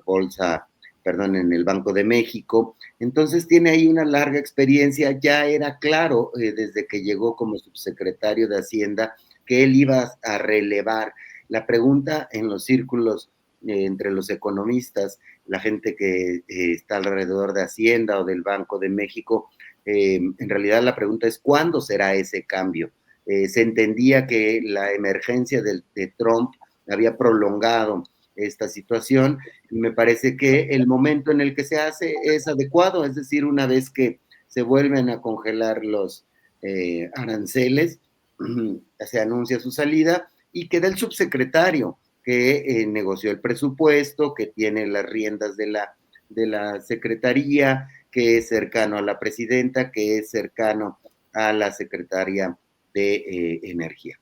bolsa, perdón, en el Banco de México. Entonces tiene ahí una larga experiencia. Ya era claro desde que llegó como subsecretario de Hacienda que él iba a relevar. La pregunta en los círculos entre los economistas, la gente que está alrededor de Hacienda o del Banco de México, en realidad la pregunta es ¿cuándo será ese cambio? Se entendía que la emergencia de Trump había prolongado esta situación, y me parece que el momento en el que se hace es adecuado, es decir, una vez que se vuelven a congelar los aranceles, se anuncia su salida y queda el subsecretario que negoció el presupuesto, que tiene las riendas de la secretaría, que es cercano a la presidenta, que es cercano a la secretaria de Energía.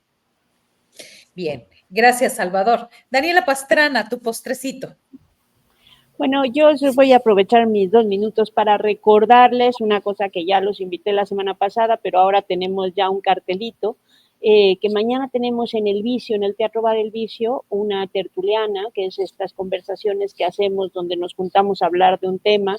Bien, gracias Salvador. Daniela Pastrana, tu postrecito. Bueno, yo voy a aprovechar mis 2 minutos para recordarles una cosa que ya los invité la semana pasada, pero ahora tenemos ya un cartelito, que mañana tenemos en El Vicio, en el Teatro Bar El Vicio, una tertuliana, que es estas conversaciones que hacemos donde nos juntamos a hablar de un tema,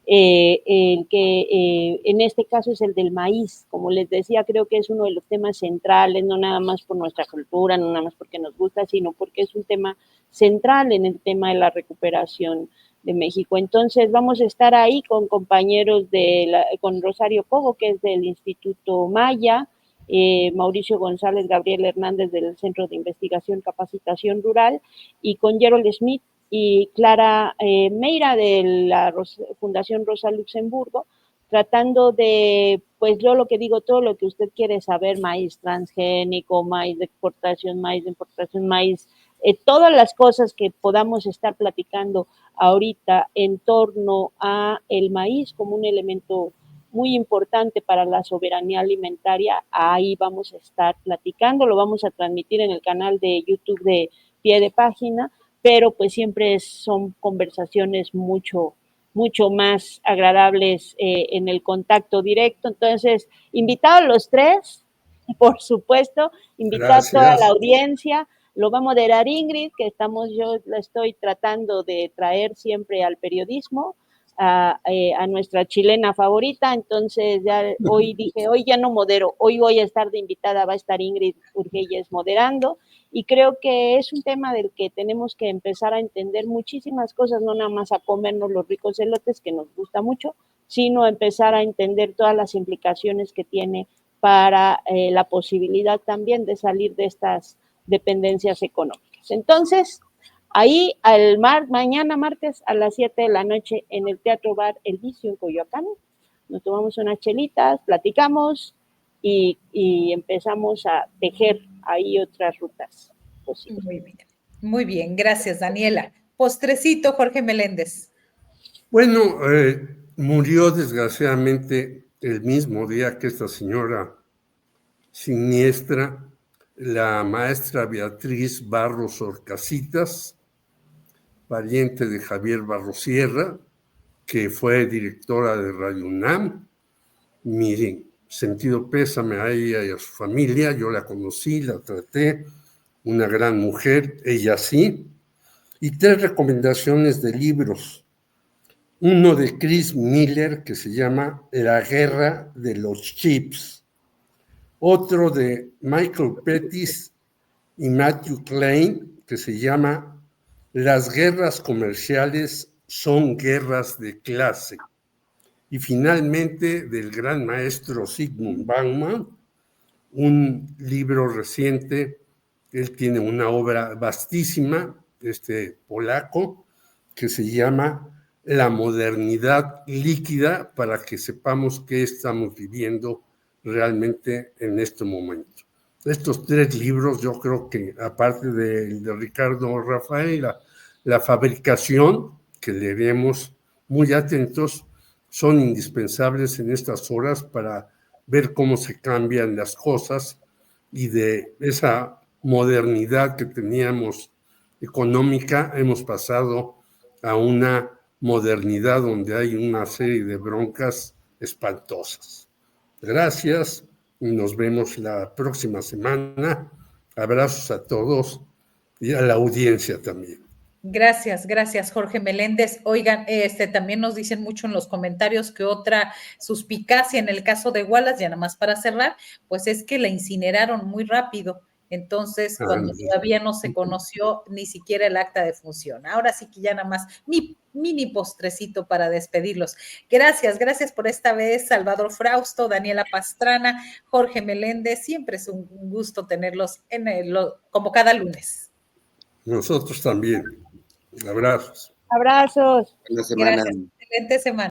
el que en este caso es el del maíz. Como les decía, creo que es uno de los temas centrales, no nada más por nuestra cultura, no nada más porque nos gusta, sino porque es un tema central en el tema de la recuperación de México. Entonces vamos a estar ahí con compañeros con Rosario Cobo, que es del Instituto Maya, Mauricio González, Gabriel Hernández del Centro de Investigación Capacitación Rural, y con Gerald Smith y Clara Meira de la Fundación Rosa Luxemburgo, tratando de, pues yo lo que digo, todo lo que usted quiere saber, maíz transgénico, maíz de exportación, maíz de importación, maíz, todas las cosas que podamos estar platicando ahorita en torno a el maíz como un elemento muy importante para la soberanía alimentaria, ahí vamos a estar platicando, lo vamos a transmitir en el canal de YouTube de Pie de Página, pero pues siempre son conversaciones mucho más agradables en el contacto directo. Entondos, invitados los 3, por supuesto, invitar a toda la audiencia. Lo va a moderar Ingrid, que yo la estoy tratando de traer siempre al periodismo, a nuestra chilena favorita. Entonces ya hoy dije, hoy ya no modero, hoy voy a estar de invitada, va a estar Ingrid Urgelles moderando, y creo que es un tema del que tenemos que empezar a entender muchísimas cosas, no nada más a comernos los ricos elotes, que nos gusta mucho, sino empezar a entender todas las implicaciones que tiene para la posibilidad también de salir de estas dependencias económicas. Entonces, ahí mañana martes a las 7 de la noche en el Teatro Bar El Vicio en Coyoacán, nos tomamos unas chelitas, platicamos y empezamos a tejer ahí otras rutas posibles. Muy bien, gracias, Daniela. Postrecito, Jorge Meléndez. Bueno, murió desgraciadamente el mismo día que esta señora siniestra, la maestra Beatriz Barros Orcasitas, pariente de Javier Barros Sierra, que fue directora de Radio UNAM. Miren, sentido pésame a ella y a su familia, yo la conocí, la traté, una gran mujer, ella sí. Y 3 recomendaciones de libros. Uno de Chris Miller que se llama La Guerra de los Chips. Otro de Michael Pettis y Matthew Klein que se llama Las guerras comerciales son guerras de clase. Y finalmente del gran maestro Zygmunt Bauman, un libro reciente, él tiene una obra vastísima, polaco, que se llama La modernidad líquida, para que sepamos qué estamos viviendo realmente en este momento. Estos 3 libros, yo creo que aparte de Ricardo Rafael, la fabricación, que leeremos muy atentos, son indispensables en estas horas para ver cómo se cambian las cosas y de esa modernidad que teníamos económica hemos pasado a una modernidad donde hay una serie de broncas espantosas. Gracias y nos vemos la próxima semana. Abrazos a todos y a la audiencia también. Gracias, Jorge Meléndez. Oigan, también nos dicen mucho en los comentarios que otra suspicacia en el caso de Wallace, ya nada más para cerrar, pues es que la incineraron muy rápido. Entonces, cuando todavía no se conoció ni siquiera el acta de función. Ahora sí que ya nada más mi mini postrecito para despedirlos. Gracias por esta vez, Salvador Frausto, Daniela Pastrana, Jorge Meléndez. Siempre es un gusto tenerlos como cada lunes. Nosotros también. Abrazos. Abrazos. Buena semana. Gracias. Excelente semana.